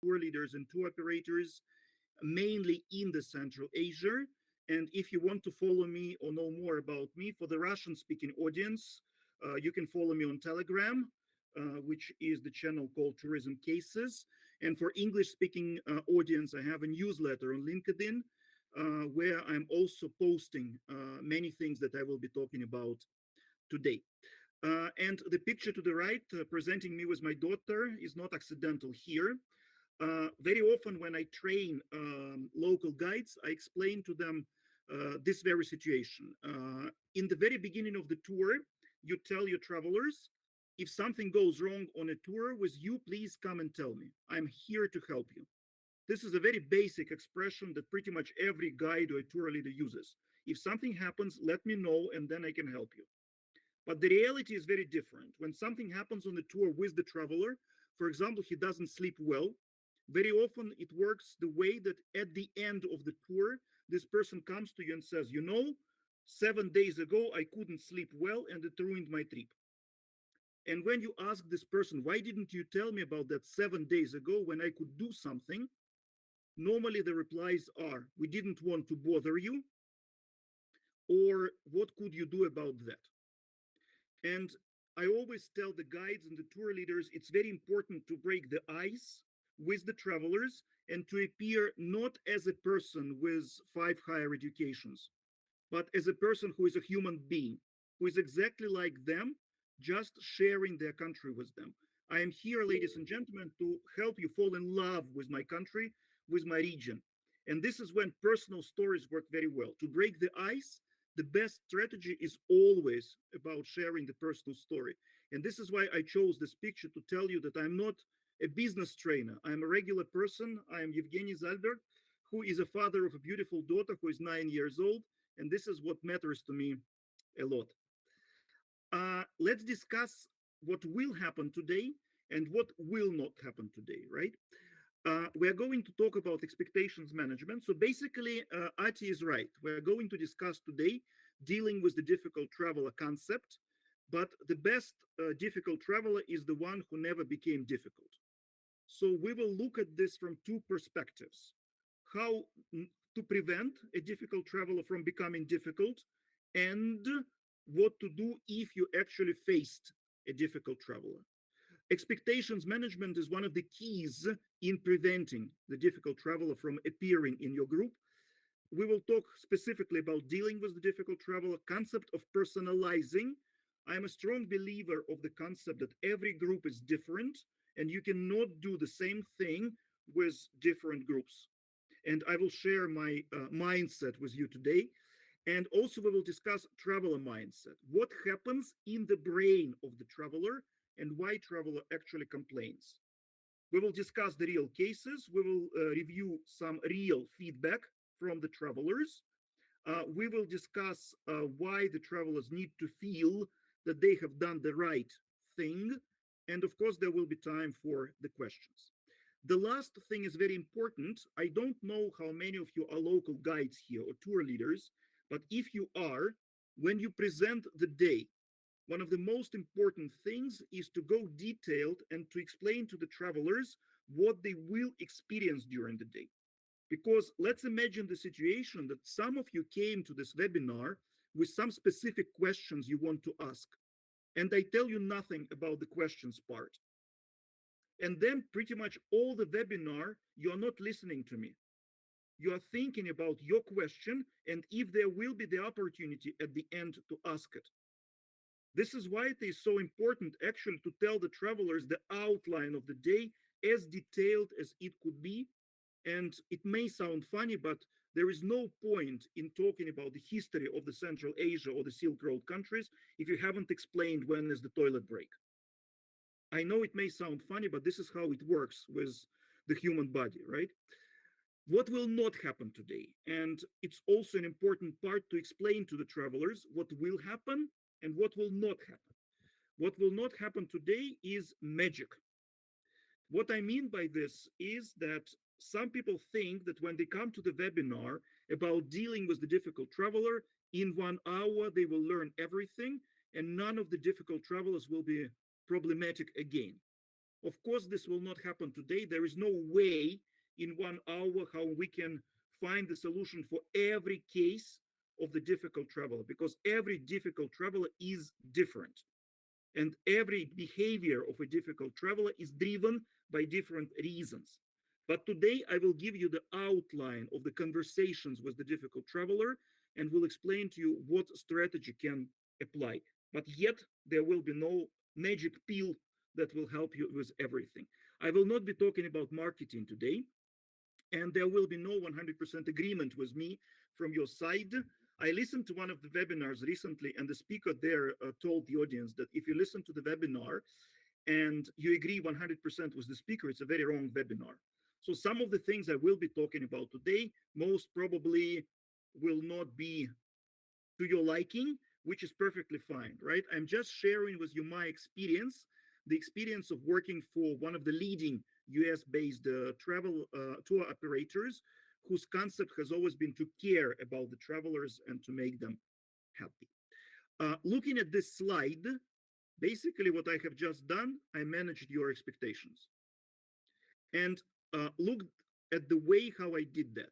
tour leaders and tour operators, mainly in the Central Asia. And if you want to follow me or know more about me, for the Russian speaking audience, you can follow me on Telegram, which is the channel called Tourism Cases. And for English speaking audience, I have a newsletter on LinkedIn where I'm also posting many things that I will be talking about today. And the picture to the right, presenting me with my daughter, is not accidental here. Very often, when I train local guides, I explain to them this very situation. In the very beginning of the tour, you tell your travelers, if something goes wrong on a tour with you, please come and tell me. I'm here to help you. This is a very basic expression that pretty much every guide or tour leader uses. If something happens, let me know and then I can help you. But the reality is very different. When something happens on the tour with the traveler, for example, he doesn't sleep well, very often it works the way that at the end of the tour, this person comes to you and says, 7 days ago, I couldn't sleep well and it ruined my trip. And when you ask this person, why didn't you tell me about that 7 days ago when I could do something? Normally the replies are, we didn't want to bother you, or what could you do about that? And I always tell the guides and the tour leaders it's very important to break the ice with the travelers and to appear not as a person with 5 higher educations, but as a person who is a human being, who is exactly like them, just sharing their country with them. I am here, ladies and gentlemen, to help you fall in love with my country, with my region. And this is when personal stories work very well. To break the ice, the best strategy is always about sharing the personal story. And this is why I chose this picture to tell you that I'm not a business trainer. I'm a regular person. I am Evgenii Zalberg, who is a father of a beautiful daughter who is 9 years old. And this is what matters to me a lot. Let's discuss what will happen today and what will not happen today, right? We are going to talk about expectations management. So basically, Ati is right. We're going to discuss today dealing with the difficult traveler concept, but the best difficult traveler is the one who never became difficult. So we will look at this from two perspectives. How to prevent a difficult traveler from becoming difficult, and what to do if you actually faced a difficult traveler. Expectations management is one of the keys in preventing the difficult traveler from appearing in your group. We will talk specifically about dealing with the difficult traveler, concept of personalizing. I am a strong believer of the concept that every group is different and you cannot do the same thing with different groups. And I will share my mindset with you today. And also, we will discuss traveler mindset. What happens in the brain of the traveler and why traveler actually complains. We will discuss the real cases. We will review some real feedback from the travelers. We will discuss why the travelers need to feel that they have done the right thing. And of course, there will be time for the questions. The last thing is very important. I don't know how many of you are local guides here or tour leaders, but if you are, when you present the day, one of the most important things is to go detailed and to explain to the travelers what they will experience during the day. Because let's imagine the situation that some of you came to this webinar with some specific questions you want to ask, and I tell you nothing about the questions part. And then pretty much all the webinar, you're not listening to me. You are thinking about your question and if there will be the opportunity at the end to ask it. This is why it is so important actually to tell the travelers the outline of the day as detailed as it could be. And it may sound funny, but there is no point in talking about the history of the Central Asia or the Silk Road countries if you haven't explained when is the toilet break. I know it may sound funny, but this is how it works with the human body, right? What will not happen today? And it's also an important part to explain to the travelers what will happen and what will not happen. What will not happen today is magic. What I mean by this is that some people think that when they come to the webinar about dealing with the difficult traveler, in 1 hour they will learn everything and none of the difficult travelers will be problematic again. Of course, this will not happen today. There is no way in 1 hour how we can find the solution for every case of the difficult traveler, because every difficult traveler is different. And every behavior of a difficult traveler is driven by different reasons. But today I will give you the outline of the conversations with the difficult traveler and will explain to you what strategy can apply. But yet there will be no magic pill that will help you with everything. I will not be talking about marketing today, and there will be no 100% agreement with me from your side. I listened to one of the webinars recently, and the speaker there told the audience that if you listen to the webinar and you agree 100% with the speaker, it's a very wrong webinar. So some of the things I will be talking about today most probably will not be to your liking, which is perfectly fine, right? I'm just sharing with you my experience, the experience of working for one of the leading US based travel tour operators whose concept has always been to care about the travelers and to make them happy. Looking at this slide, basically what I have just done, I managed your expectations. And look at the way how I did that.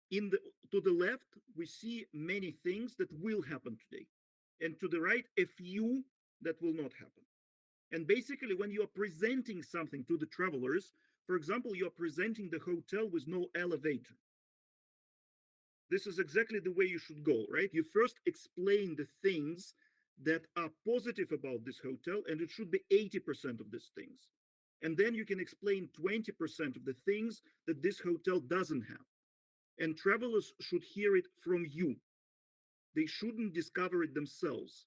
In the To the left, we see many things that will happen today, and to the right, a few that will not happen. And basically, when you are presenting something to the travelers, for example, you are presenting the hotel with no elevator. This is exactly the way you should go, right? You first explain the things that are positive about this hotel, and it should be 80% of these things. And then you can explain 20% of the things that this hotel doesn't have. And travelers should hear it from you. They shouldn't discover it themselves.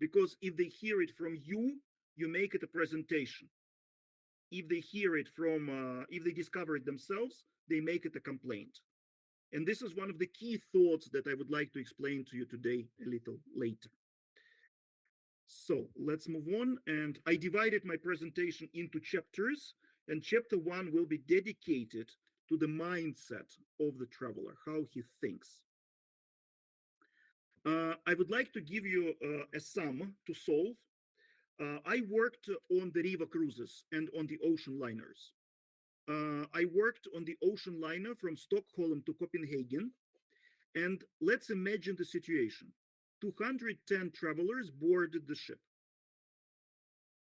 Because if they hear it from you, you make it a presentation. If they hear it if they discover it themselves, they make it a complaint. And this is one of the key thoughts that I would like to explain to you today a little later. So let's move on. And I divided my presentation into chapters, and chapter one will be dedicated to the mindset of the traveler, how he thinks. I would like to give you a sum to solve. I worked on the river cruises and on the ocean liners. I worked on the ocean liner from Stockholm to Copenhagen. And let's imagine the situation. 210 travelers boarded the ship.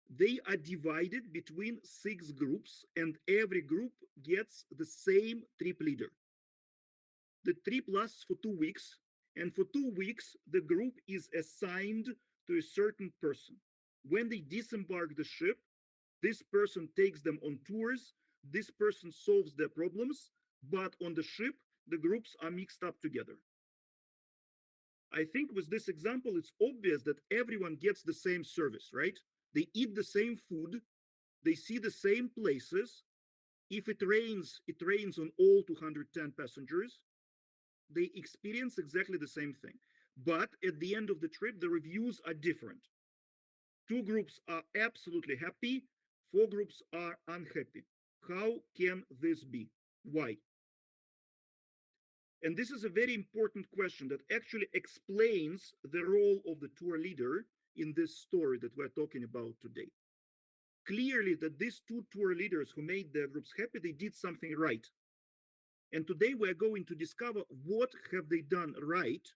They are divided between 6 groups, and every group gets the same trip leader. The trip lasts for 2 weeks, and for 2 weeks, the group is assigned to a certain person. When they disembark the ship, this person takes them on tours, this person solves their problems, but on the ship, the groups are mixed up together. I think with this example, it's obvious that everyone gets the same service, right? They eat the same food, they see the same places. If it rains on all 210 passengers. They experience exactly the same thing. But at the end of the trip, the reviews are different. 2 groups are absolutely happy, 4 groups are unhappy. How can this be? Why? And this is a very important question that actually explains the role of the tour leader in this story that we're talking about today. Clearly, that these 2 tour leaders who made their groups happy, they did something right. And today we're going to discover what have they done right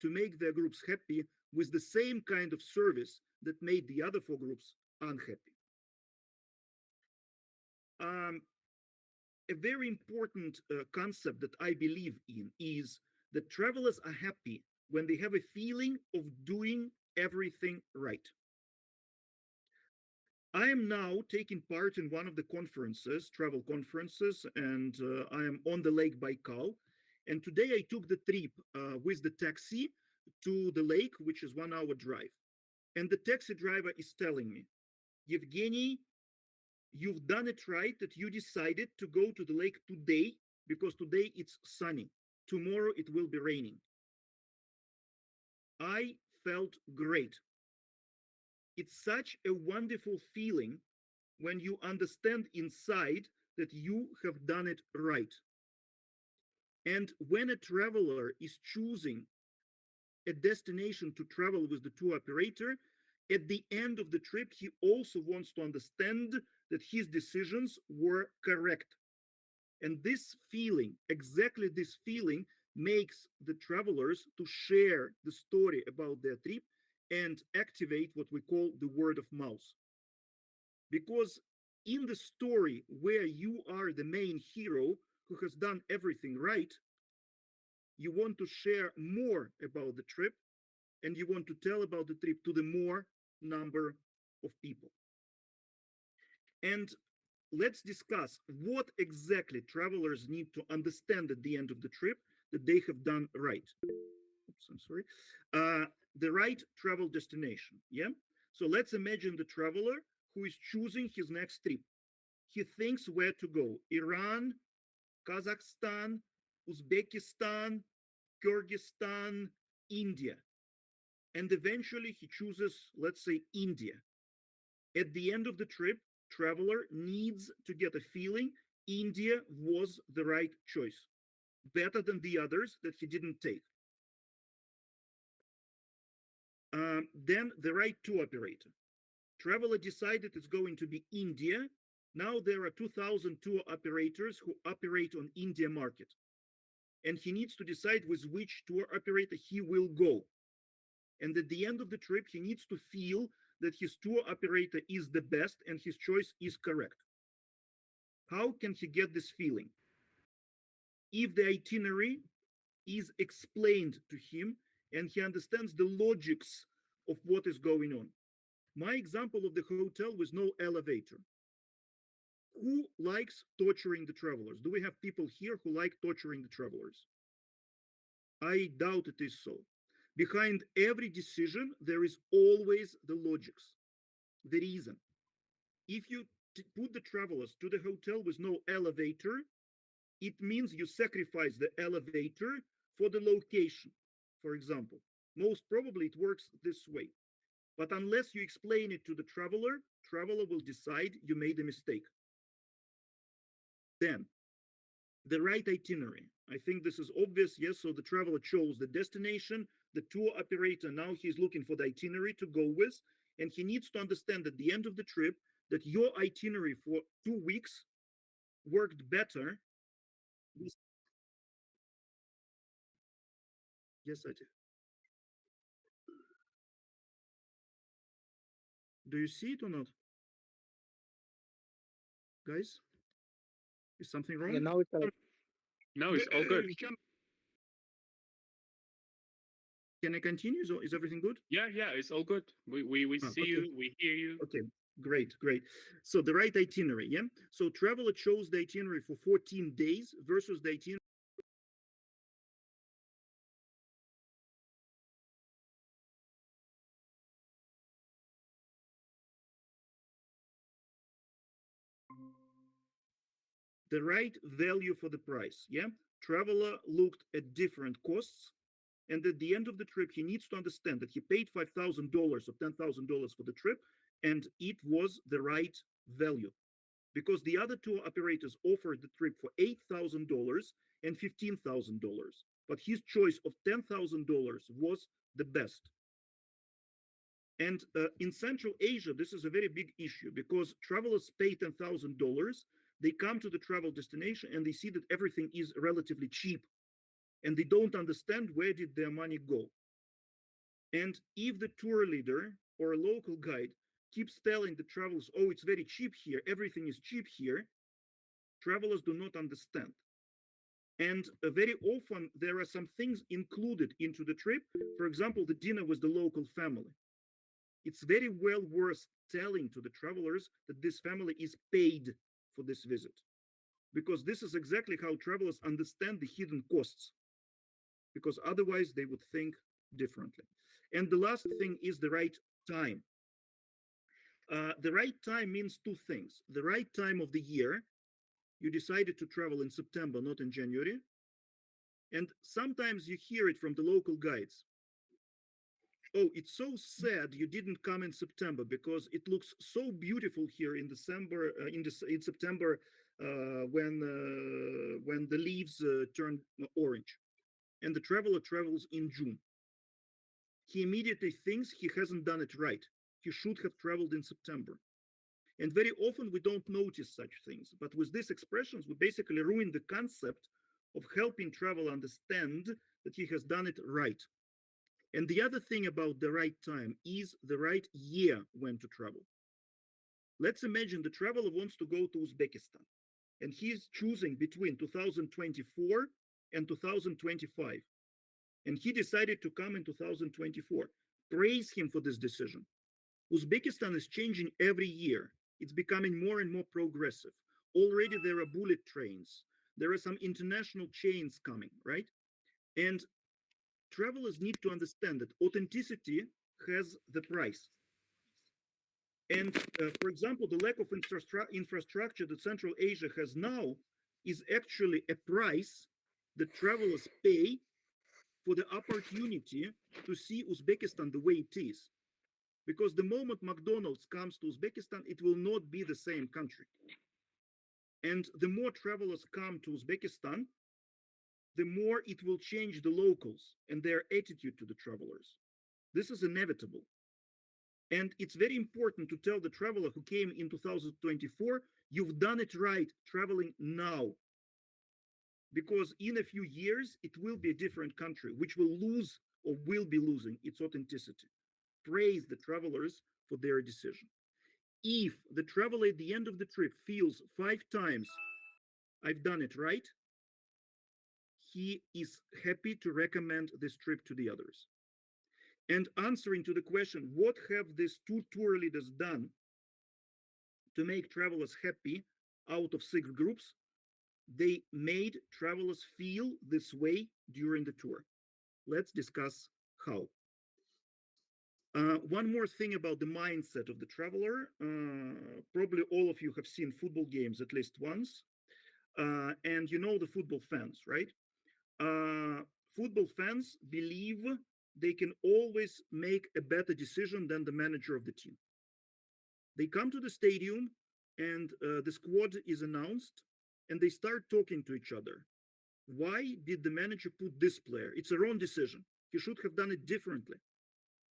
to make their groups happy with the same kind of service that made the other 4 groups unhappy. Um, a very important concept that I believe in is that travelers are happy when they have a feeling of doing everything right. I am now taking part in one of the conferences, travel conferences, and I am on the Lake Baikal. And today I took the trip with the taxi to the lake, which is 1 hour drive. And the taxi driver is telling me, Evgeny, you've done it right that you decided to go to the lake today because today it's sunny. Tomorrow it will be raining. I felt great. It's such a wonderful feeling when you understand inside that you have done it right. And when a traveler is choosing a destination to travel with the tour operator, At the end of the trip, he also wants to understand that his decisions were correct. And this feeling, exactly this feeling, makes the travelers to share the story about their trip and activate what we call the word of mouth. Because in the story where you are the main hero who has done everything right, you want to share more about the trip and you want to tell about the trip to the more number of people. And let's discuss what exactly travelers need to understand at the end of the trip that they have done right. Oops, I'm sorry. The right travel destination. Yeah. So let's imagine the traveler who is choosing his next trip. He thinks where to go: Iran, Kazakhstan, Uzbekistan, Kyrgyzstan, India. And eventually he chooses, let's say, India. At the end of the trip, traveler needs to get a feeling India was the right choice, better than the others that he didn't take. Then the right tour operator. Traveler decided it's going to be India. Now there are 2,000 tour operators who operate on India market. And he needs to decide with which tour operator he will go. And at the end of the trip, he needs to feel that his tour operator is the best and his choice is correct. How can he get this feeling? If the itinerary is explained to him and he understands the logics of what is going on. My example of the hotel with no elevator. Who likes torturing the travelers? Do we have people here who like torturing the travelers? I doubt it is so. Behind every decision, there is always the logics, the reason. If you put the travelers to the hotel with no elevator, it means you sacrifice the elevator for the location, for example. Most probably it works this way. But unless you explain it to the traveler will decide you made a mistake. Then, the right itinerary. I think this is obvious. Yes, so the traveler chose the destination, the tour operator, now he's looking for the itinerary to go with, and he needs to understand at the end of the trip that your itinerary for 2 weeks worked better. Yes, I did. Do you see it or not, guys? Is something Yeah, wrong? now it's correct. No, it's all good. Can I continue? Is everything good? Yeah, yeah, it's all good. We see Okay. you, we hear you. Okay, great. So the right itinerary, yeah. So traveler chose the itinerary for 14 days versus the itinerary. The right value for the price, yeah. Traveler looked at different costs, and at the end of the trip, he needs to understand that he paid $5,000 or $10,000 for the trip, and it was the right value because the other tour operators offered the trip for $8,000 and $15,000, but his choice of $10,000 was the best. And in Central Asia, this is a very big issue because travelers pay $10,000. They come to the travel destination and they see that everything is relatively cheap and they don't understand where did their money go. And if the tour leader or a local guide keeps telling the travelers, oh, it's very cheap here, everything is cheap here, travelers do not understand. And very often there are some things included into the trip. For example, the dinner with the local family. It's very well worth telling to the travelers that this family is paid for this visit because this is exactly how travelers understand the hidden costs, because otherwise they would think differently. And the last thing is the right time. The right time means two things: the right time of the year. You decided to travel in September, not in January. And sometimes you hear it from the local guides: oh, it's so sad you didn't come in September because it looks so beautiful here in December, in September, when the leaves turn orange, and the traveler travels in June. He immediately thinks he hasn't done it right. he should have traveled in September. And very often we don't notice such things. But with these expressions, we basically ruin the concept of helping traveler understand that he has done it right. And the other thing about the right time is the right year when to travel. Let's imagine the traveler wants to go to Uzbekistan and he's choosing between 2024 and 2025. And he decided to come in 2024. Praise him for this decision. Uzbekistan is changing every year. It's becoming more and more progressive. Already there are bullet trains. There are some international chains coming, right? And travelers need to understand that authenticity has the price. And for example, the lack of infrastructure that Central Asia has now is actually a price that travelers pay for the opportunity to see Uzbekistan the way it is. Because the moment McDonald's comes to Uzbekistan, it will not be the same country. And the more travelers come to Uzbekistan, the more it will change the locals and their attitude to the travelers. This is inevitable. And it's very important to tell the traveler who came in 2024, you've done it right traveling now. Because in a few years, it will be a different country, which will lose or will be losing its authenticity. Praise the travelers for their decision. If the traveler at the end of the trip feels 5 times, I've done it right, he is happy to recommend this trip to the others. And answering to the question, what have these two tour leaders done to make travelers happy out of 6 groups? They made travelers feel this way during the tour. Let's discuss how. One more thing about the mindset of the traveler. Probably all of you have seen football games at least once. And you know the football fans, right? Football fans believe they can always make a better decision than the manager of the team. They come to the stadium and the squad is announced and they start talking to each other. Why did the manager put this player? It's a wrong decision. He should have done it differently.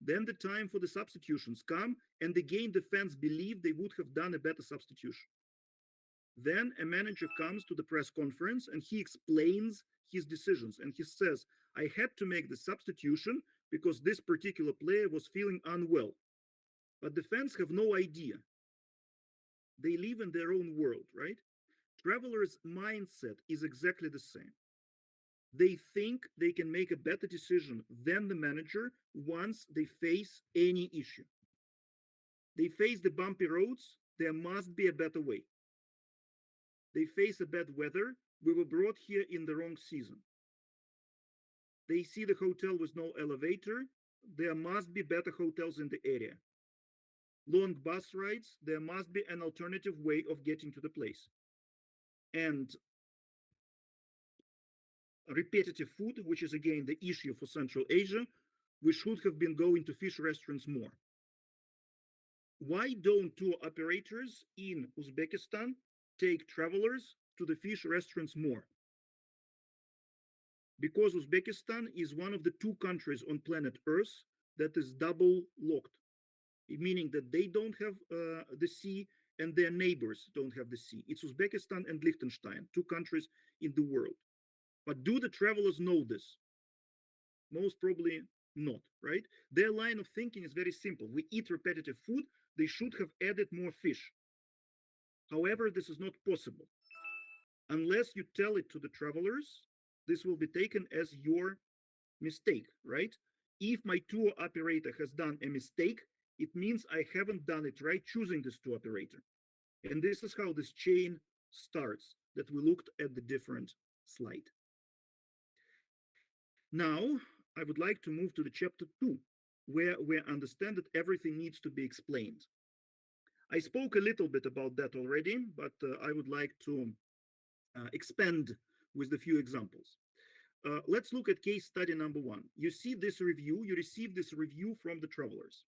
Then the time for the substitutions come, and again the fans believe they would have done a better substitution. Then a manager comes to the press conference and he explains his decisions and he says, I had to make the substitution because this particular player was feeling unwell. But the fans have no idea. They live in their own world, right? Travelers' mindset is exactly the same. They think they can make a better decision than the manager once they face any issue. They face the bumpy roads, there must be a better way. They face a bad weather, we were brought here in the wrong season. They see the hotel with no elevator, there must be better hotels in the area. Long bus rides, there must be an alternative way of getting to the place. And repetitive food, which is again the issue for Central Asia, we should have been going to fish restaurants more. Why don't tour operators in Uzbekistan take travelers to the fish restaurants more? Because Uzbekistan is one of the 2 countries on planet Earth that is double locked, meaning that they don't have the sea and their neighbors don't have the sea. It's Uzbekistan and Liechtenstein, 2 countries in the world. But do the travelers know this? Most probably not, right? Their line of thinking is very simple. We eat repetitive food, they should have added more fish. However, this is not possible. Unless you tell it to the travelers, this will be taken as your mistake, right? If my tour operator has done a mistake, it means I haven't done it right choosing this tour operator. And this is how this chain starts that we looked at the different slide. Now, I would like to move to the chapter 2, where we understand that everything needs to be explained. I spoke a little bit about that already, but I would like to expand with a few examples. Let's look at case study number 1. You see this review, you received this review from the travelers.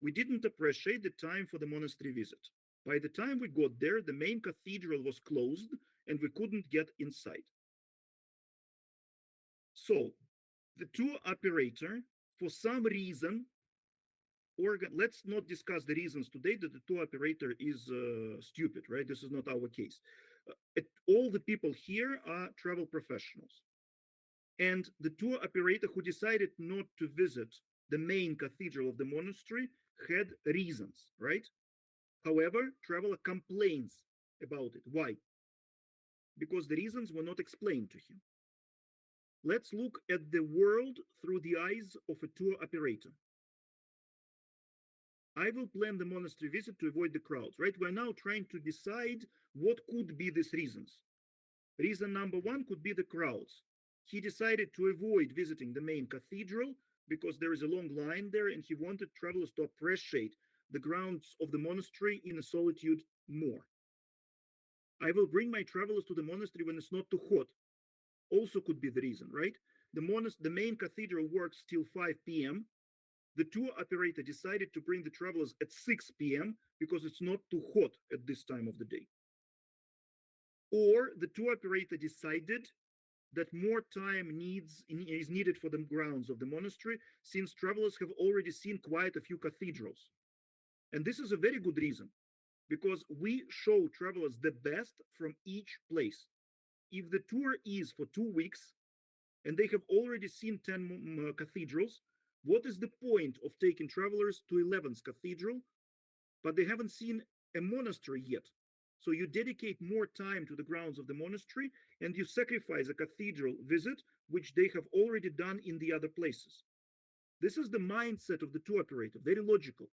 We didn't appreciate the time for the monastery visit. By the time we got there, the main cathedral was closed and we couldn't get inside. So, the tour operator, for some reason, let's not discuss the reasons today that the tour operator is stupid, right? This is not our case. All the people here are travel professionals. And the tour operator who decided not to visit the main cathedral of the monastery had reasons, right? However, traveler complains about it. Why? Because the reasons were not explained to him. Let's look at the world through the eyes of a tour operator. I will plan the monastery visit to avoid the crowds, right? We're now trying to decide what could be these reasons. Reason number one could be the crowds. He decided to avoid visiting the main cathedral because there is a long line there and he wanted travelers to appreciate the grounds of the monastery in a solitude more. I will bring my travelers to the monastery when it's not too hot. Also could be the reason, right? The main cathedral works till 5 p.m. The tour operator decided to bring the travelers at 6 p.m. because it's not too hot at this time of the day. Or the tour operator decided that more time is needed for the grounds of the monastery since travelers have already seen quite a few cathedrals. And this is a very good reason because we show travelers the best from each place. If the tour is for 2 weeks and they have already seen 10 cathedrals, what is the point of taking travelers to 11th cathedral, but they haven't seen a monastery yet? So you dedicate more time to the grounds of the monastery and you sacrifice a cathedral visit, which they have already done in the other places. This is the mindset of the tour operator, very logical.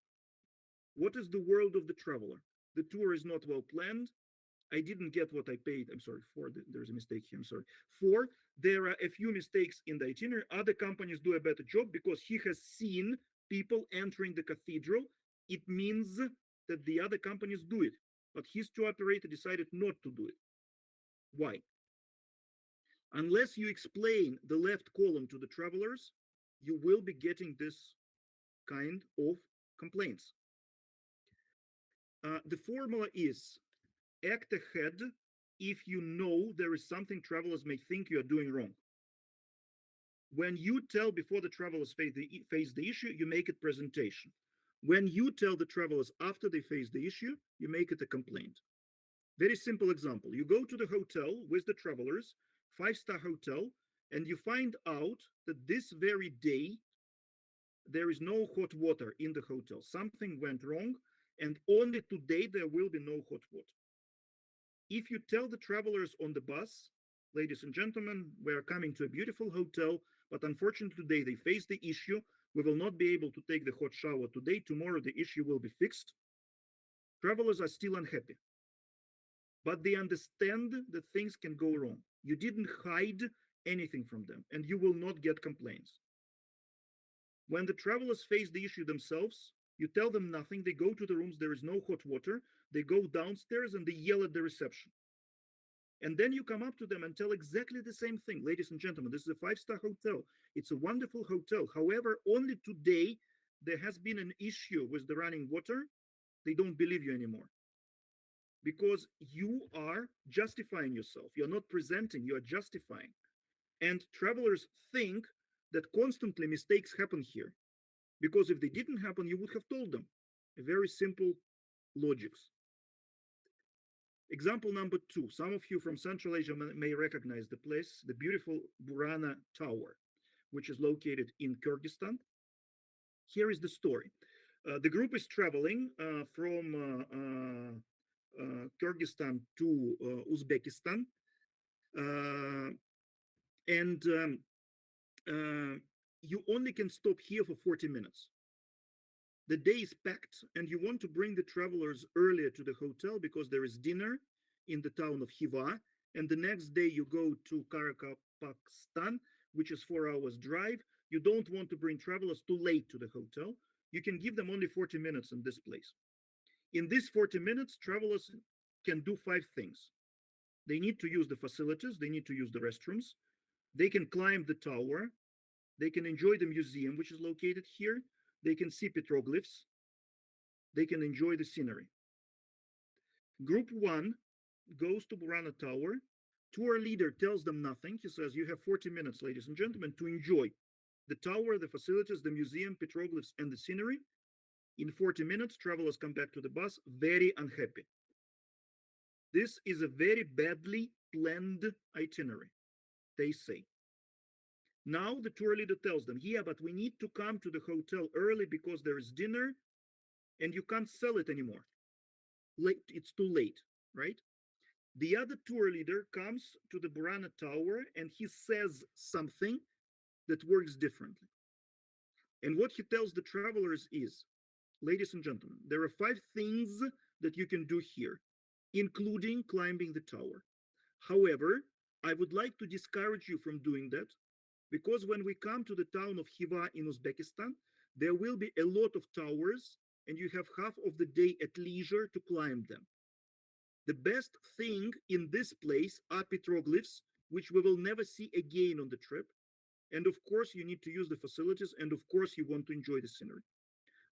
What is the world of the traveler? The tour is not well planned. I didn't get what I paid. I'm sorry, there's a mistake here. I'm sorry. Four, there are a few mistakes in the itinerary. Other companies do a better job because he has seen people entering the cathedral. It means that the other companies do it, but his tour operator decided not to do it. Why? Unless you explain the left column to the travelers, you will be getting this kind of complaints. The formula is act ahead if you know there is something travelers may think you are doing wrong. When you tell before the travelers face the issue, you make it presentation. When you tell the travelers after they face the issue, you make it a complaint. Very simple example. You go to the hotel with the travelers, 5-star hotel, and you find out that this very day there is no hot water in the hotel. Something went wrong, and only today there will be no hot water. If you tell the travelers on the bus, ladies and gentlemen, we are coming to a beautiful hotel, but unfortunately today they face the issue. We will not be able to take the hot shower today. Tomorrow the issue will be fixed. Travelers are still unhappy, but they understand that things can go wrong. You didn't hide anything from them, and you will not get complaints. When the travelers face the issue themselves, you tell them nothing. They go to the rooms, there is no hot water. They go downstairs and they yell at the reception. And then you come up to them and tell exactly the same thing. Ladies and gentlemen, this is a 5-star hotel. It's a wonderful hotel. However, only today there has been an issue with the running water. They don't believe you anymore because you are justifying yourself. You're not presenting, you are justifying. And travelers think that constantly mistakes happen here because if they didn't happen, you would have told them. A very simple logics. Example number 2. Some of you from Central Asia may recognize the place, the beautiful Burana Tower, which is located in Kyrgyzstan. Here is the story. The group is traveling from Kyrgyzstan to Uzbekistan. And you only can stop here for 40 minutes. The day is packed and you want to bring the travelers earlier to the hotel because there is dinner in the town of Hiva. And the next day you go to Karakalpakstan, which is 4 hours drive. You don't want to bring travelers too late to the hotel. You can give them only 40 minutes in this place. In these 40 minutes, travelers can do 5 things. They need to use the facilities. They need to use the restrooms. They can climb the tower. They can enjoy the museum, which is located here. They can see petroglyphs. They can enjoy the scenery. Group 1 goes to Burana Tower. Tour leader tells them nothing. He says, you have 40 minutes, ladies and gentlemen, to enjoy the tower, the facilities, the museum, petroglyphs, and the scenery. In 40 minutes, travelers come back to the bus very unhappy. This is a very badly planned itinerary, they say. Now the tour leader tells them, yeah, but we need to come to the hotel early because there is dinner and you can't sell it anymore. It's too late, right? The other tour leader comes to the Burana Tower and he says something that works differently. And what he tells the travelers is, ladies and gentlemen, there are 5 things that you can do here, including climbing the tower. However, I would like to discourage you from doing that because when we come to the town of Khiva in Uzbekistan, there will be a lot of towers and you have half of the day at leisure to climb them. The best thing in this place are petroglyphs, which we will never see again on the trip. And of course, you need to use the facilities, and of course, you want to enjoy the scenery.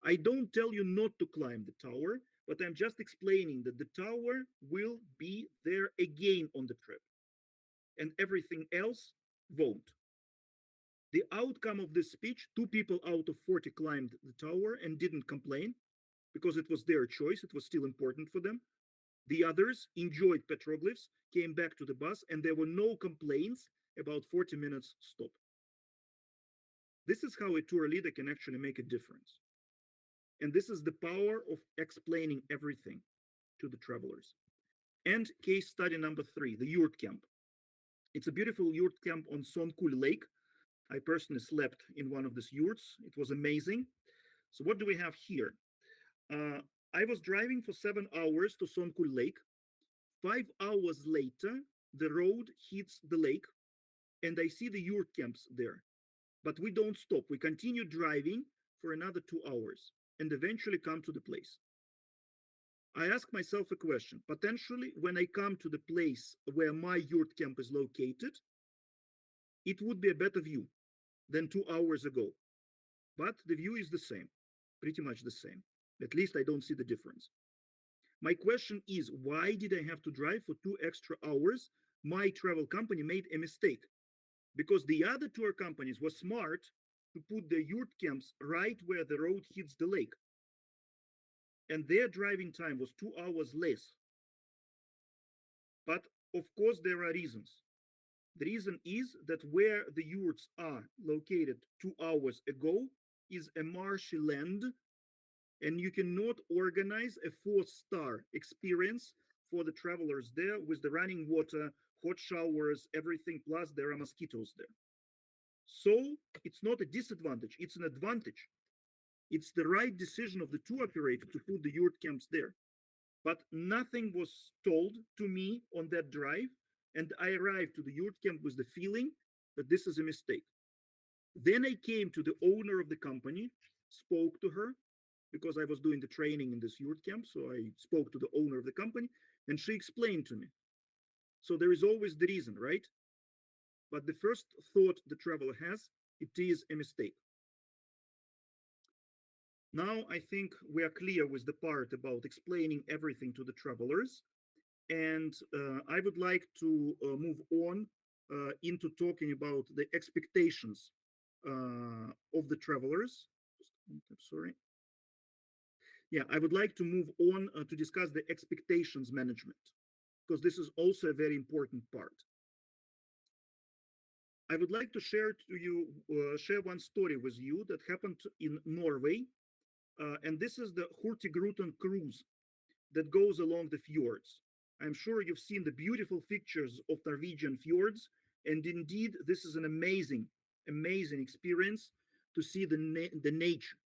I don't tell you not to climb the tower, but I'm just explaining that the tower will be there again on the trip, and everything else won't. The outcome of this speech, 2 people out of 40 climbed the tower and didn't complain because it was their choice, it was still important for them. The others enjoyed petroglyphs, came back to the bus, and there were no complaints about 40 minutes stop. This is how a tour leader can actually make a difference. And this is the power of explaining everything to the travelers. And case study number 3, the yurt camp. It's a beautiful yurt camp on Sonkul Lake. I personally slept in one of these yurts. It was amazing. So what do we have here? Uh, I was driving for 7 hours to Sonkul Lake. 5 hours later, the road hits the lake, and I see the yurt camps there. But we don't stop. We continue driving for another 2 hours and eventually come to the place. I ask myself a question. Potentially, when I come to the place where my yurt camp is located, it would be a better view than 2 hours ago. But the view is the same, pretty much the same. At least I don't see the difference. My question is, why did I have to drive for 2 extra hours? My travel company made a mistake because the other tour companies were smart to put the yurt camps right where the road hits the lake. And their driving time was 2 hours less. But of course, there are reasons. The reason is that where the yurts are located 2 hours ago is a marshy land, and you cannot organize a 4-star experience for the travelers there with the running water, hot showers, everything, plus there are mosquitoes there. So it's not a disadvantage, it's an advantage. It's the right decision of the tour operator to put the yurt camps there. But nothing was told to me on that drive, and I arrived to the yurt camp with the feeling that this is a mistake. Then I came to the owner of the company, spoke to her, because I was doing the training in this yurt camp. So I spoke to the owner of the company, and she explained to me. So there is always the reason, right? But the first thought the traveler has, it is a mistake. Now I think we are clear with the part about explaining everything to the travelers. And I would like to move on into talking about the expectations of the travelers. I'm sorry. Yeah, I would like to move on to discuss the expectations management, because this is also a very important part. I would like to share one story with you that happened in Norway, and this is the Hurtigruten cruise that goes along the fjords. I'm sure you've seen the beautiful pictures of Norwegian fjords, and indeed, this is an amazing, amazing experience to see the nature.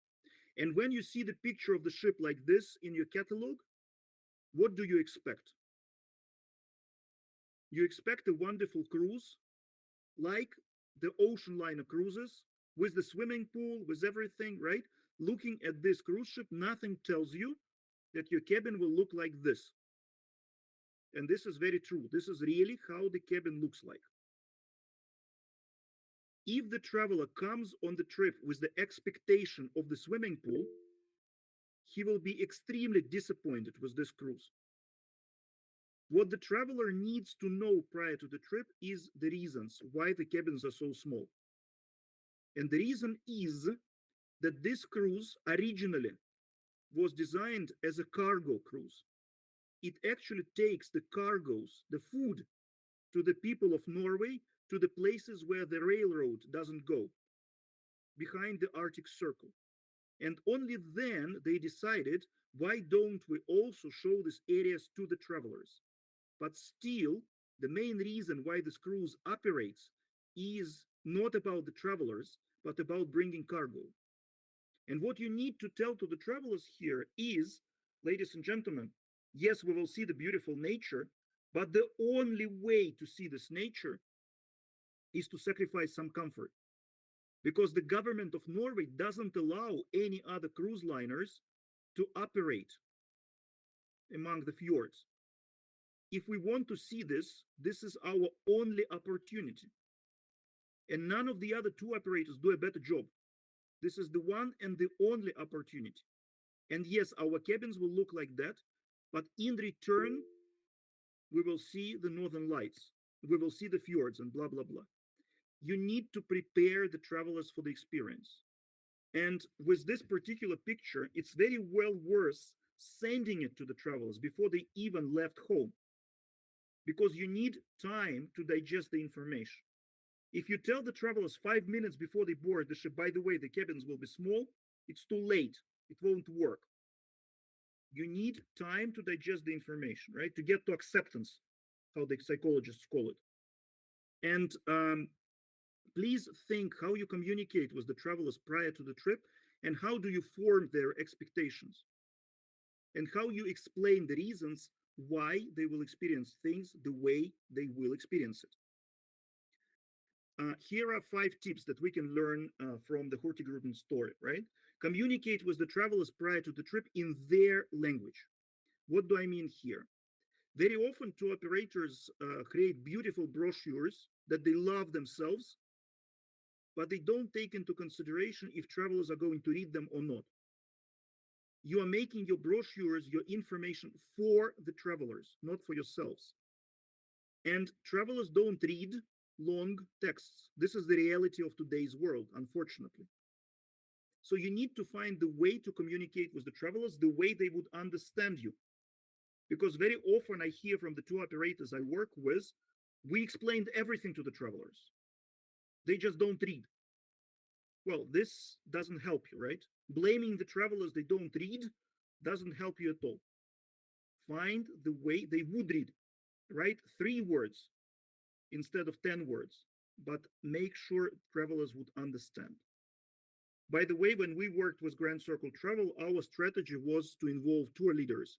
And when you see the picture of the ship like this in your catalog, what do you expect? You expect a wonderful cruise, like the ocean liner cruises, with the swimming pool, with everything, right? Looking at this cruise ship, nothing tells you that your cabin will look like this. And this is very true. This is really how the cabin looks like. If the traveler comes on the trip with the expectation of the swimming pool, he will be extremely disappointed with this cruise. What the traveler needs to know prior to the trip is the reasons why the cabins are so small. And the reason is that this cruise originally was designed as a cargo cruise. It actually takes the cargoes, the food, to the people of Norway, to the places where the railroad doesn't go, behind the Arctic Circle. And only then they decided, why don't we also show these areas to the travelers? But still, the main reason why this cruise operates is not about the travelers, but about bringing cargo. And what you need to tell to the travelers here is, ladies and gentlemen, yes, we will see the beautiful nature, but the only way to see this nature is to sacrifice some comfort, because the government of Norway doesn't allow any other cruise liners to operate among the fjords. If we want to see this, this is our only opportunity. And none of the other two operators do a better job. This is the one and the only opportunity. And yes, our cabins will look like that, but in return, we will see the northern lights, we will see the fjords, and blah, blah, blah. You need to prepare the travelers for the experience. And with this particular picture, it's very well worth sending it to the travelers before they even left home, because you need time to digest the information. If you tell the travelers 5 minutes before they board the ship, by the way, the cabins will be small, it's too late, it won't work. You need time to digest the information, right? To get to acceptance, how the psychologists call it. And please think how you communicate with the travelers prior to the trip, and how do you form their expectations, and how you explain the reasons why they will experience things the way they will experience it. Here are 5 tips that we can learn from the Hurtigruten story, right? Communicate with the travelers prior to the trip in their language. What do I mean here? Very often, tour operators create beautiful brochures that they love themselves, but they don't take into consideration if travelers are going to read them or not. You are making your brochures, your information for the travelers, not for yourselves. And travelers don't read long texts. This is the reality of today's world, unfortunately. So you need to find the way to communicate with the travelers the way they would understand you. Because very often I hear from the tour operators I work with, we explained everything to the travelers. They just don't read. Well, this doesn't help you, right? Blaming the travelers they don't read doesn't help you at all. Find the way they would read. Write 3 words instead of 10 words, but make sure travelers would understand. By the way, when we worked with Grand Circle Travel, our strategy was to involve tour leaders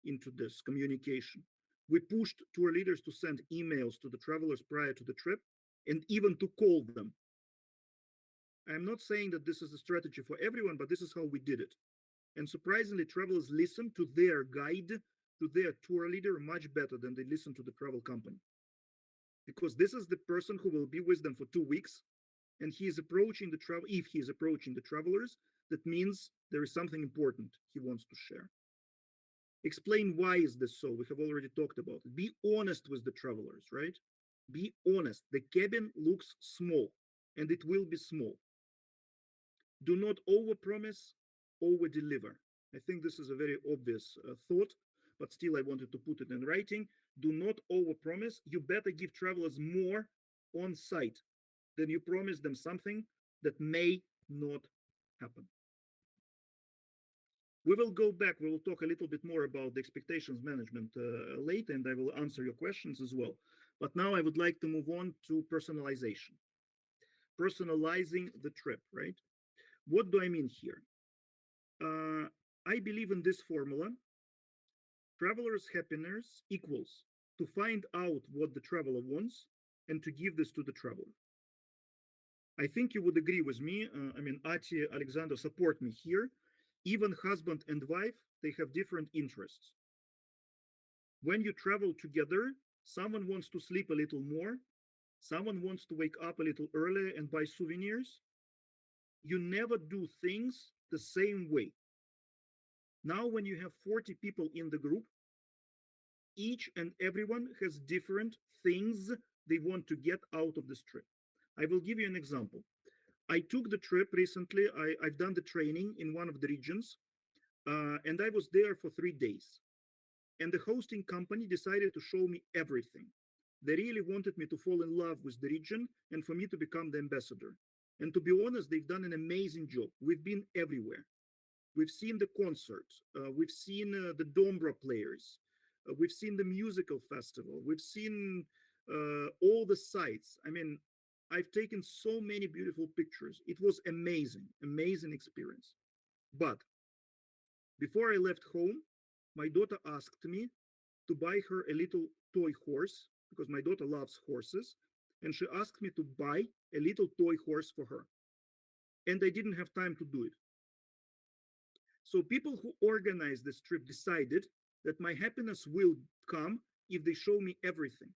into this communication. We pushed tour leaders to send emails to the travelers prior to the trip, and even to call them. I'm not saying that this is a strategy for everyone, but this is how we did it. And surprisingly, travelers listen to their guide, to their tour leader, much better than they listen to the travel company. Because this is the person who will be with them for 2 weeks, and he is approaching the travel. If he is approaching the travelers, that means there is something important he wants to share. Explain why is this so. We have already talked about it. Be honest with the travelers, right? Be honest. The cabin looks small, and it will be small. Do not overpromise, over deliver. I think this is a very obvious thought, but still I wanted to put it in writing. Do not overpromise. You better give travelers more on site than you promise them something that may not happen. We will go back, we will talk a little bit more about the expectations management later, and I will answer your questions as well. But now I would like to move on to personalization. Personalizing the trip, right? What do I mean here? I believe in this formula. Traveler's happiness equals to find out what the traveler wants and to give this to the traveler. I think you would agree with me. Ati, Alexander, support me here. Even husband and wife, they have different interests. When you travel together, someone wants to sleep a little more, someone wants to wake up a little earlier and buy souvenirs. You never do things the same way. Now, when you have 40 people in the group, each and everyone has different things they want to get out of this trip. I will give you an example. I took the trip recently. I've done the training in one of the regions. And I was there for 3 days. And the hosting company decided to show me everything. They really wanted me to fall in love with the region and for me to become the ambassador. And to be honest, they've done an amazing job. We've been everywhere. We've seen the concerts, we've seen the Dombra players, we've seen the musical festival, we've seen all the sites. I mean, I've taken so many beautiful pictures. It was amazing, amazing experience. But before I left home, my daughter asked me to buy her a little toy horse because my daughter loves horses. And she asked me to buy a little toy horse for her. And I didn't have time to do it. So people who organized this trip decided that my happiness will come if they show me everything.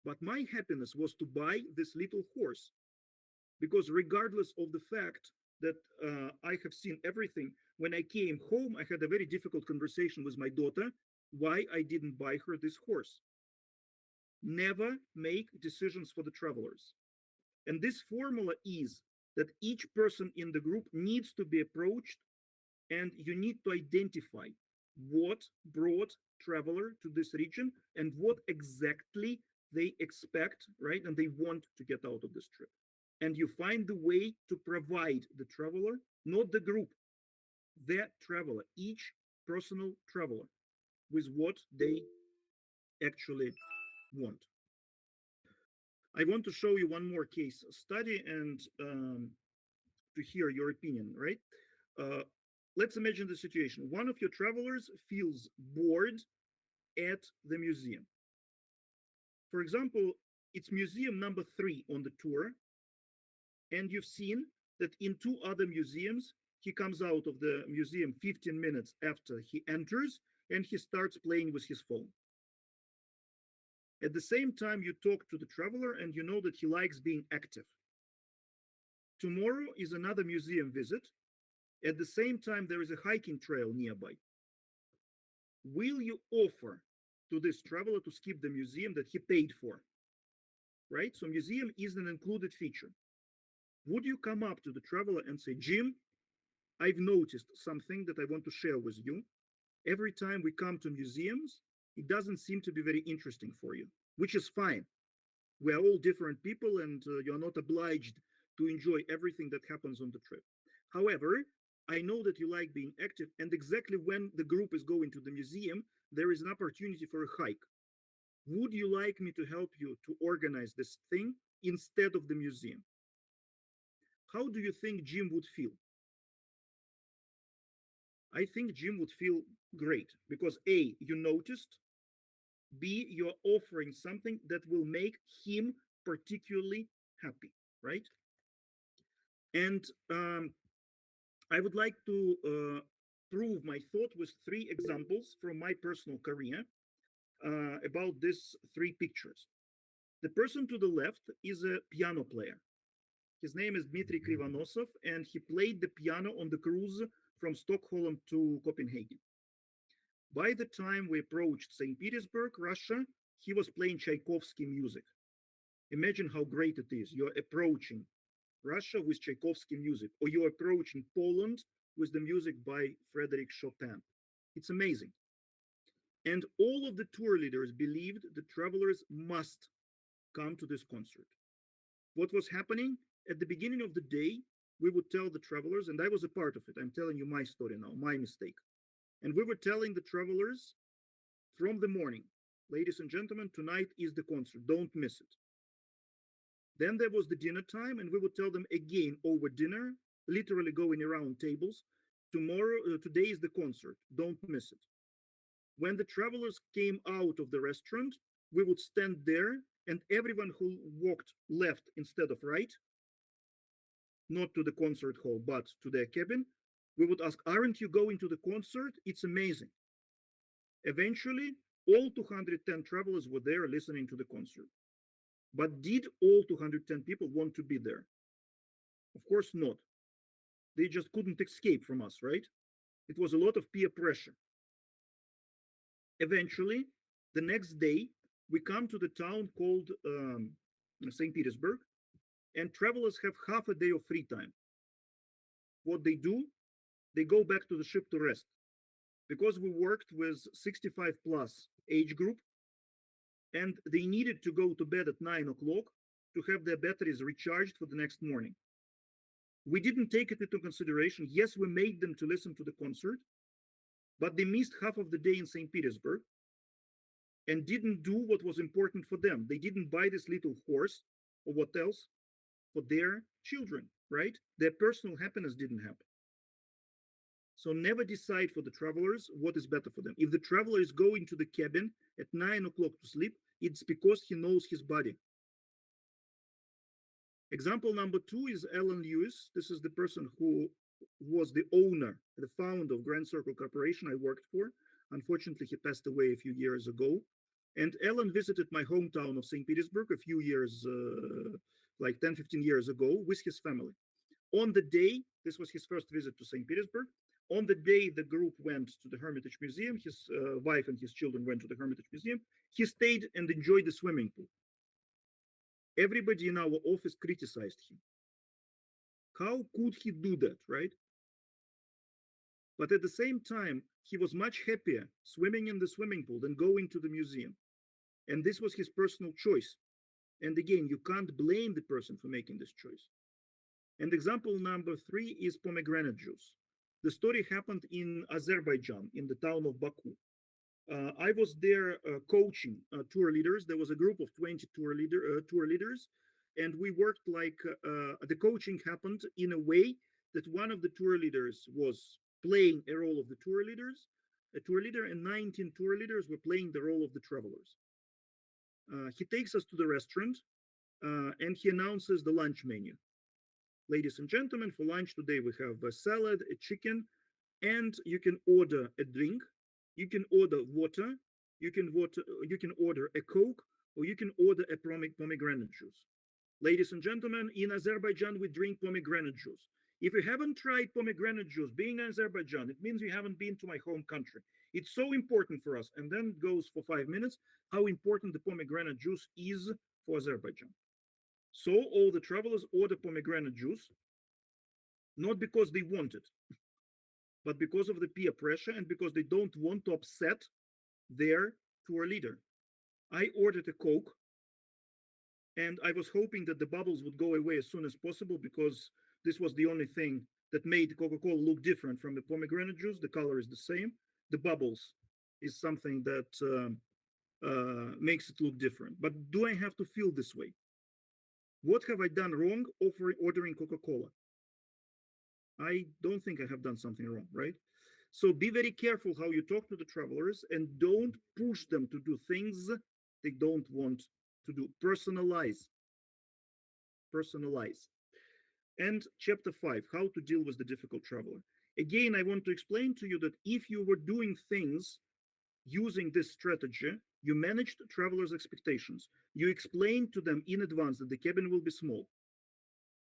But my happiness was to buy this little horse because regardless of the fact that I have seen everything, when I came home, I had a very difficult conversation with my daughter why I didn't buy her this horse. Never make decisions for the travelers. And this formula is that each person in the group needs to be approached and you need to identify what brought traveler to this region and what exactly they expect, right? And they want to get out of this trip. And you find the way to provide the traveler, not the group, the traveler, each personal traveler with what they actually want. I want to show you one more case study and to hear your opinion, right? Uh, let's imagine the situation. One of your travelers feels bored at the museum. For example, it's museum number 3 on the tour, and you've seen that in 2 other museums, he comes out of the museum 15 minutes after he enters and he starts playing with his phone. At the same time, you talk to the traveler and you know that he likes being active. Tomorrow is another museum visit. At the same time, there is a hiking trail nearby. Will you offer to this traveler to skip the museum that he paid for? Right? So, museum is an included feature. Would you come up to the traveler and say, Jim, I've noticed something that I want to share with you. Every time we come to museums, it doesn't seem to be very interesting for you, which is fine. We are all different people and you're not obliged to enjoy everything that happens on the trip. However, I know that you like being active, and exactly when the group is going to the museum, there is an opportunity for a hike. Would you like me to help you to organize this thing instead of the museum? How do you think Jim would feel? I think Jim would feel great because A, you noticed, B, you're offering something that will make him particularly happy, right? And I would like to prove my thought with 3 examples from my personal career about these 3 pictures. The person to the left is a piano player. His name is Dmitry Krivonosov, and he played the piano on the cruise from Stockholm to Copenhagen. By the time we approached St. Petersburg, Russia, he was playing Tchaikovsky music. Imagine how great it is. You're approaching Russia with Tchaikovsky music, or you're approaching Poland with the music by Frederick Chopin. It's amazing. And all of the tour leaders believed the travelers must come to this concert. What was happening at the beginning of the day, we would tell the travelers, and I was a part of it. I'm telling you my story now, my mistake. And we were telling the travelers from the morning, ladies and gentlemen, tonight is the concert, don't miss it. Then there was the dinner time, and we would tell them again over dinner, literally going around tables, today is the concert, don't miss it. When the travelers came out of the restaurant, we would stand there, and everyone who walked left instead of right, not to the concert hall, but to their cabin, we would ask, aren't you going to the concert? It's amazing. Eventually, all 210 travelers were there listening to the concert. But did all 210 people want to be there? Of course not. They just couldn't escape from us, right? It was a lot of peer pressure. Eventually, the next day, we come to the town called St. Petersburg, and travelers have half a day of free time. What they do, they go back to the ship to rest. Because we worked with 65 plus age group, and they needed to go to bed at 9 o'clock to have their batteries recharged for the next morning. We didn't take it into consideration. Yes, we made them to listen to the concert, but they missed half of the day in St. Petersburg and didn't do what was important for them. They didn't buy this little horse or what else for their children, right? Their personal happiness didn't happen. So never decide for the travelers what is better for them. If the traveler is going to the cabin at 9 o'clock to sleep, it's because he knows his body. Example number two is Alan Lewis. This is the person who was the owner, the founder of Grand Circle Corporation I worked for. Unfortunately, he passed away a few years ago. And Alan visited my hometown of St. Petersburg a few years, like 10, 15 years ago, with his family. On the day, this was his first visit to St. Petersburg. On the day the group went to the Hermitage Museum, his wife and his children went to the Hermitage Museum. He stayed and enjoyed the swimming pool. Everybody in our office criticized him. How could he do that, right? But at the same time, he was much happier swimming in the swimming pool than going to the museum. And this was his personal choice. And again, you can't blame the person for making this choice. And example number three is pomegranate juice. The story happened in Azerbaijan, in the town of Baku. I was there coaching tour leaders. There was a group of 20 tour leaders, and we worked like the coaching happened in a way that one of the tour leaders was playing a role of the a tour leader, and 19 tour leaders were playing the role of the travelers. He takes us to the restaurant and he announces the lunch menu. Ladies and gentlemen, for lunch today we have a salad, a chicken, and you can order a drink, you can order water, you can order a Coke, or you can order a pomegranate juice. Ladies and gentlemen, in Azerbaijan we drink pomegranate juice. If you haven't tried pomegranate juice, being in Azerbaijan, it means you haven't been to my home country. It's so important for us. And then it goes for 5 minutes how important the pomegranate juice is for Azerbaijan. So all the travelers order pomegranate juice, not because they want it, but because of the peer pressure and because they don't want to upset their tour leader. I ordered a Coke and I was hoping that the bubbles would go away as soon as possible because this was the only thing that made Coca-Cola look different from the pomegranate juice. The color is the same. The bubbles is something that makes it look different. But do I have to feel this way? What have I done wrong ordering Coca-Cola? I don't think I have done something wrong, right? So be very careful how you talk to the travelers and don't push them to do things they don't want to do. Personalize. Personalize. And chapter 5, how to deal with the difficult traveler. Again, I want to explain to you that if you were doing things using this strategy, you managed travelers' expectations. You explained to them in advance that the cabin will be small.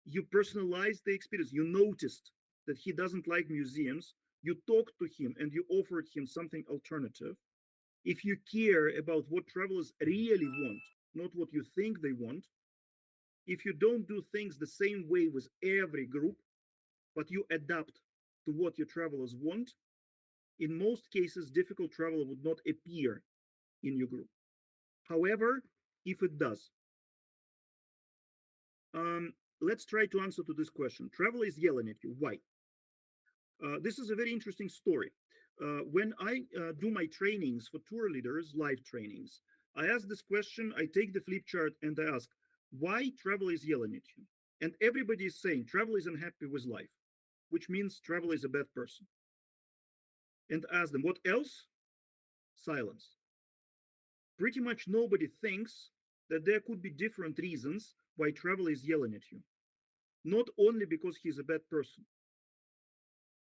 You personalized the experience. You noticed that he doesn't like museums. You talked to him and you offered him something alternative. If you care about what travelers really want, not what you think they want, if you don't do things the same way with every group, but you adapt to what your travelers want, in most cases, difficult traveler would not appear in your group. However, if it does, let's try to answer to this question. Traveler is yelling at you. Why? This is a very interesting story. When I do my trainings for tour leaders, live trainings, I ask this question, I take the flip chart and I ask, why travel is yelling at you? And everybody is saying travel is unhappy with life, which means travel is a bad person. And ask them, what else? Silence. Pretty much nobody thinks that there could be different reasons why travel is yelling at you. Not only because he's a bad person.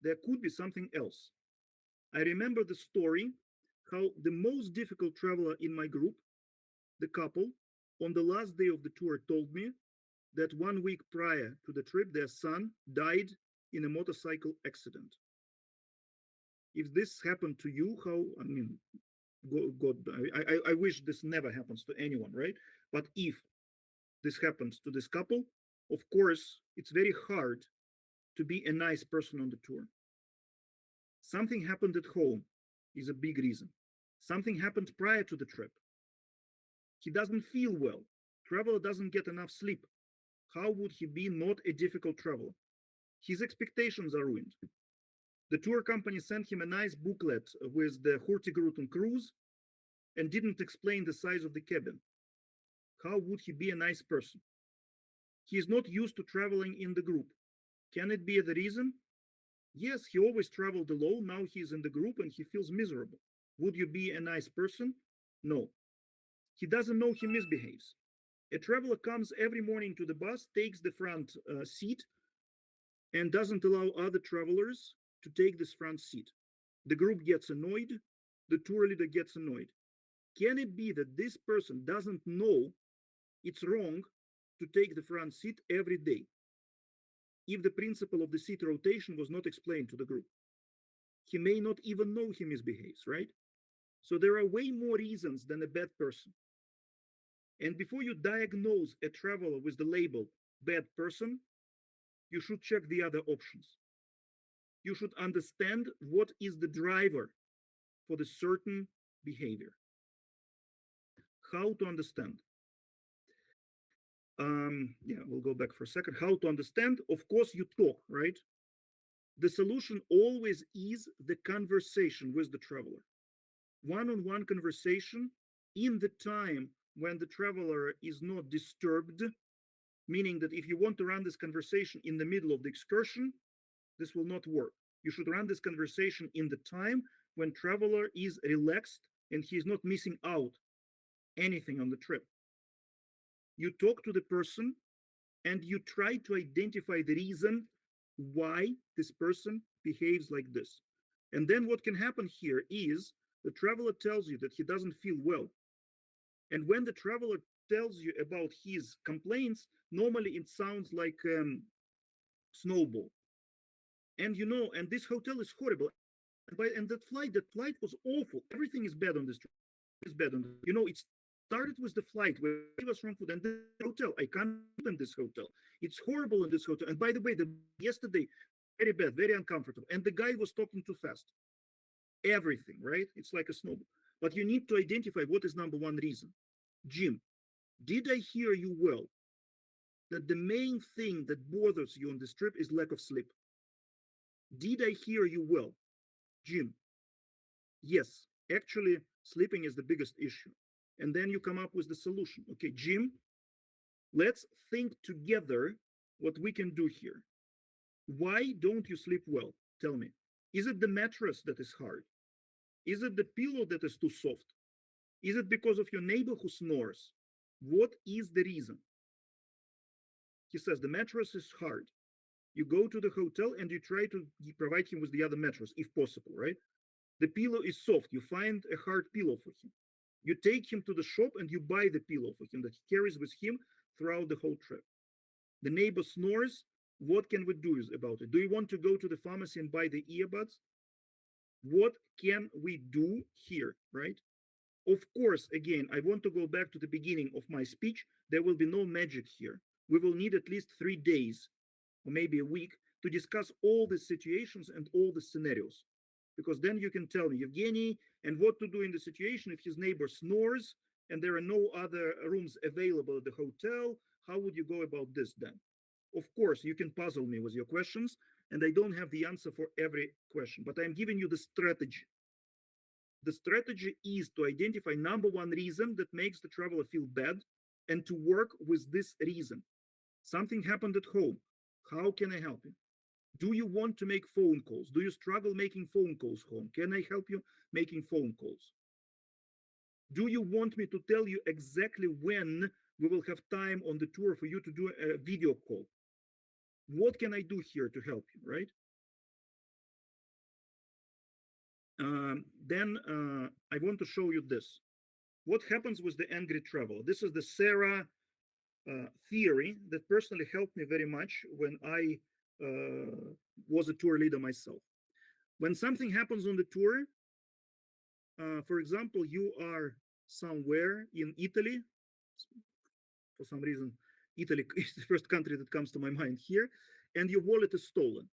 There could be something else. I remember the story how the most difficult traveler in my group, the couple, on the last day of the tour told me that 1 week prior to the trip, their son died in a motorcycle accident. If this happened to you, how, I mean, God, I wish this never happens to anyone, right? But if this happens to this couple, of course, it's very hard to be a nice person on the tour. Something happened at home is a big reason. Something happened prior to the trip. He doesn't feel well. Traveler doesn't get enough sleep. How would he be not a difficult traveler? His expectations are ruined. The tour company sent him a nice booklet with the Hurtigruten cruise and didn't explain the size of the cabin. How would he be a nice person? He is not used to traveling in the group. Can it be the reason? Yes, he always traveled alone. Now he is in the group and he feels miserable. Would you be a nice person? No. He doesn't know he misbehaves. A traveler comes every morning to the bus, takes the front seat, and doesn't allow other travelers to take this front seat. The group gets annoyed. The tour leader gets annoyed. Can it be that this person doesn't know it's wrong to take the front seat every day if the principle of the seat rotation was not explained to the group? He may not even know he misbehaves, right? So there are way more reasons than a bad person. And before you diagnose a traveler with the label bad person, you should check the other options. You should understand what is the driver for the certain behavior. How to understand? Yeah, we'll go back for a second. How to understand? Of course, you talk, right? The solution always is the conversation with the traveler. One-on-one conversation in the time when the traveler is not disturbed, meaning that if you want to run this conversation in the middle of the excursion, this will not work. You should run this conversation in the time when traveler is relaxed and he is not missing out anything on the trip. You talk to the person and you try to identify the reason why this person behaves like this. And then what can happen here is the traveler tells you that he doesn't feel well. And when the traveler tells you about his complaints, normally it sounds like snowball. And you know, and this hotel is horrible. And that flight was awful. Everything is bad on this trip. Is bad on this. You know, it started with the flight where it was wrong food and the hotel. I can't sleep in this hotel. It's horrible in this hotel. And by the way, the yesterday very bad, very uncomfortable. And the guy was talking too fast. Everything, right? It's like a snowball. But you need to identify what is number one reason. Jim, did I hear you well? That the main thing that bothers you on this trip is lack of sleep. Did I hear you well? Jim, yes, actually, sleeping is the biggest issue. And then you come up with the solution. Okay, Jim, let's think together what we can do here. Why don't you sleep well? Tell me. Is it the mattress that is hard? Is it the pillow that is too soft? Is it because of your neighbor who snores? What is the reason? He says the mattress is hard. You go to the hotel and you try to provide him with the other mattress if possible, right? The pillow is soft. You find a hard pillow for him. You take him to the shop and you buy the pillow for him that he carries with him throughout the whole trip. The neighbor snores. What can we do about it? Do you want to go to the pharmacy and buy the earbuds? What can we do here, right? Of course, again, I want to go back to the beginning of my speech. There will be no magic here. We will need at least 3 days or maybe a week to discuss all the situations and all the scenarios. Because then you can tell me, Evgeny, and what to do in the situation if his neighbor snores and there are no other rooms available at the hotel. How would you go about this then? Of course, you can puzzle me with your questions, and I don't have the answer for every question, but I'm giving you the strategy. The strategy is to identify number one reason that makes the traveler feel bad and to work with this reason. Something happened at home. How can I help you? Do you want to make phone calls? Do you struggle making phone calls home? Can I help you making phone calls? Do you want me to tell you exactly when we will have time on the tour for you to do a video call? What can I do here to help you, right? Then I want to show you this. What happens with the angry traveler? This is the Sarah theory that personally helped me very much when I was a tour leader myself. When something happens on the tour, for example, you are somewhere in Italy, for some reason, Italy is the first country that comes to my mind here, and your wallet is stolen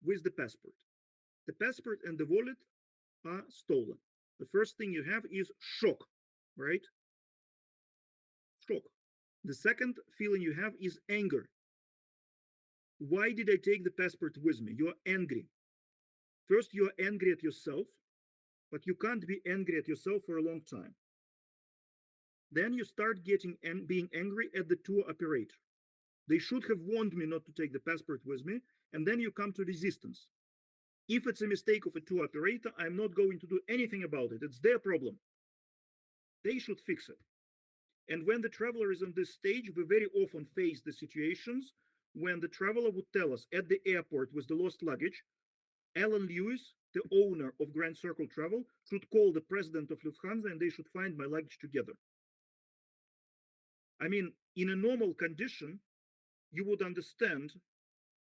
with the passport. The passport and the wallet are stolen. The first thing you have is shock, right? Shock. The second feeling you have is anger. Why did I take the passport with me? You are angry. First, you are angry at yourself, but you can't be angry at yourself for a long time. Then you start getting and being angry at the tour operator. They should have warned me not to take the passport with me, and then you come to resistance. If it's a mistake of a tour operator, I'm not going to do anything about it. It's their problem. They should fix it. And when the traveler is on this stage, we very often face the situations when the traveler would tell us at the airport with the lost luggage, Alan Lewis, the owner of Grand Circle Travel, should call the president of Lufthansa and they should find my luggage together. I mean, in a normal condition, you would understand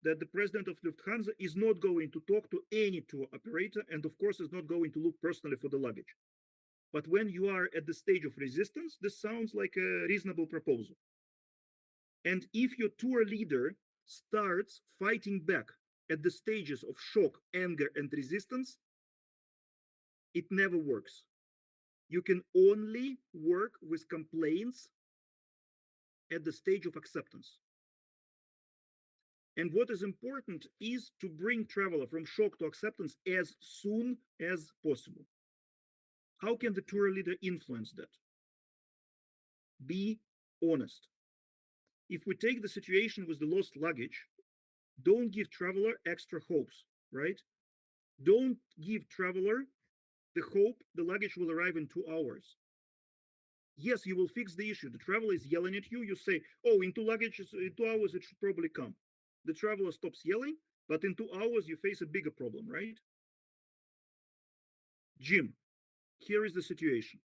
that the president of Lufthansa is not going to talk to any tour operator and, of course, is not going to look personally for the luggage. But when you are at the stage of resistance, this sounds like a reasonable proposal. And if your tour leader starts fighting back at the stages of shock, anger, and resistance, it never works. You can only work with complaints at the stage of acceptance. And what is important is to bring traveler from shock to acceptance as soon as possible. How can the tour leader influence that? Be honest. If we take the situation with the lost luggage, don't give traveler extra hopes, right? Don't give traveler the hope the luggage will arrive in 2 hours. Yes, you will fix the issue. The traveler is yelling at you. You say, oh, in 2 hours, it should probably come. The traveler stops yelling, but in 2 hours, you face a bigger problem, right? Jim, here is the situation.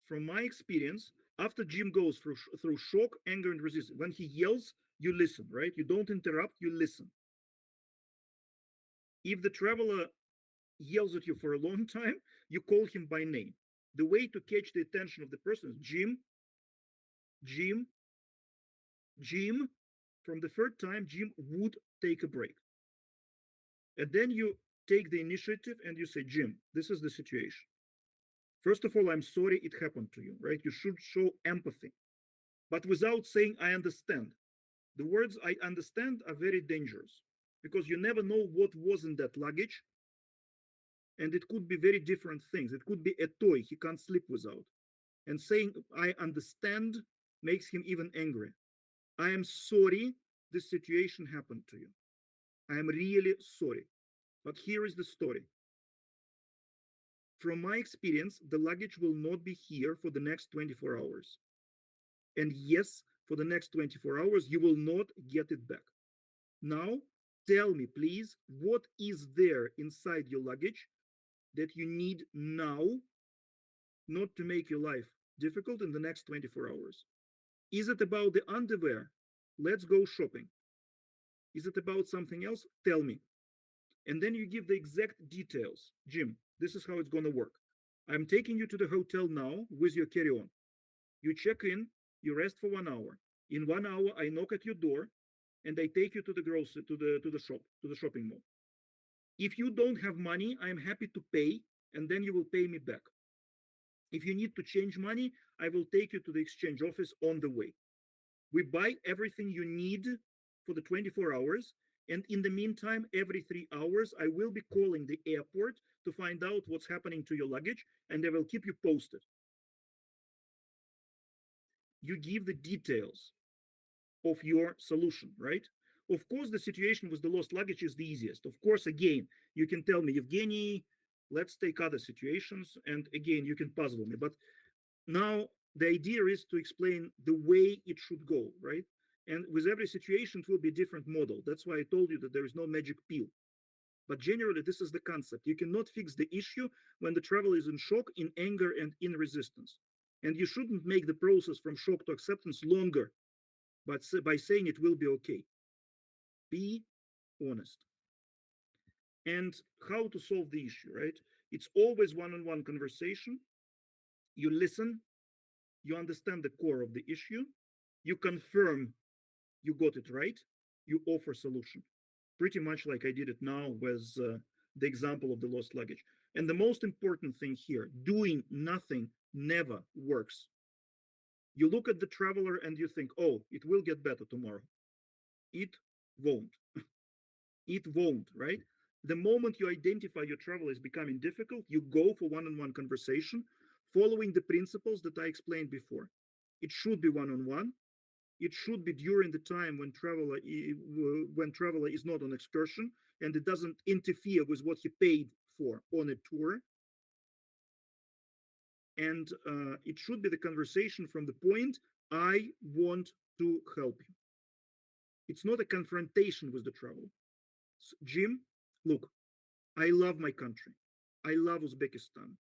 From my experience, after Jim goes through shock, anger, and resistance, when he yells, you listen, right? You don't interrupt, you listen. If the traveler yells at you for a long time, you call him by name. The way to catch the attention of the person is Jim, Jim, Jim. From the third time, Jim would take a break. And then you take the initiative and you say, Jim, this is the situation. First of all, I'm sorry it happened to you, right? You should show empathy, but without saying, I understand. The words I understand are very dangerous because you never know what was in that luggage. And it could be very different things. It could be a toy he can't sleep without. And saying, I understand, makes him even angry. I am sorry this situation happened to you. I am really sorry. But here is the story. From my experience, the luggage will not be here for the next 24 hours. And yes, for the next 24 hours, you will not get it back. Now, tell me, please, what is there inside your luggage that you need now, not to make your life difficult in the next 24 hours? Is it about the underwear? Let's go shopping. Is it about something else? Tell me. And then you give the exact details. Jim, this is how it's going to work. I'm taking you to the hotel now with your carry on. You check in, you rest for 1 hour. In 1 hour, I knock at your door and I take you to the grocery to the shop, to the shopping mall. If you don't have money, I'm happy to pay, and then you will pay me back. If you need to change money, I will take you to the exchange office on the way. We buy everything you need for the 24 hours. And in the meantime, every 3 hours, I will be calling the airport to find out what's happening to your luggage, and I will keep you posted. You give the details of your solution, right? Of course, the situation with the lost luggage is the easiest. Of course, again, you can tell me, Evgeny, let's take other situations. And again, you can puzzle me. But now the idea is to explain the way it should go, right? And with every situation, it will be a different model. That's why I told you that there is no magic pill. But generally, this is the concept. You cannot fix the issue when the traveler is in shock, in anger, and in resistance. And you shouldn't make the process from shock to acceptance longer, but by saying it will be okay. Be honest. And how to solve the issue, right? It's always one-on-one conversation. You listen, you understand the core of the issue, you confirm you got it right, you offer solution. Pretty much like I did it now with the example of the lost luggage. And the most important thing here, doing nothing never works. You look at the traveler and you think, oh, it will get better tomorrow. It won't. It won't, right? The moment you identify your travel is becoming difficult, you go for one-on-one conversation, following the principles that I explained before. It should be one-on-one. It should be during the time when traveler is not on excursion and it doesn't interfere with what he paid for on a tour. And it should be the conversation from the point, I want to help you. It's not a confrontation with the traveler. Jim, look, I love my country. I love Uzbekistan.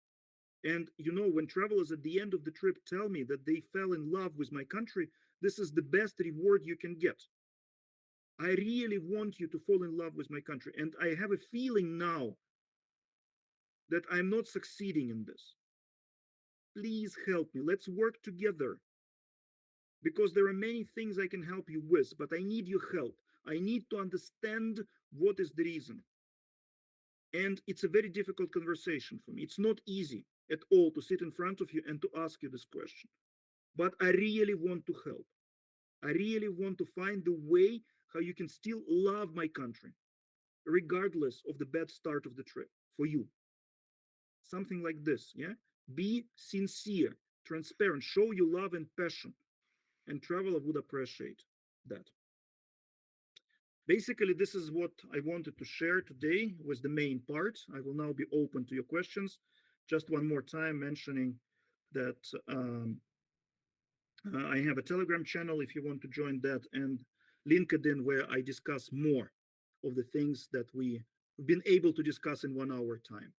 And you know, when travelers at the end of the trip tell me that they fell in love with my country, this is the best reward you can get. I really want you to fall in love with my country. And I have a feeling now that I'm not succeeding in this. Please help me. Let's work together. Because there are many things I can help you with, but I need your help. I need to understand what is the reason. And it's a very difficult conversation for me. It's not easy at all to sit in front of you and to ask you this question. But I really want to help. I really want to find the way how you can still love my country, regardless of the bad start of the trip for you. Something like this, yeah? Be sincere, transparent, show your love and passion, and traveler would appreciate that. Basically, this is what I wanted to share today was the main part. I will now be open to your questions. Just one more time mentioning that I have a Telegram channel if you want to join that, and LinkedIn where I discuss more of the things that we've been able to discuss in 1 hour time.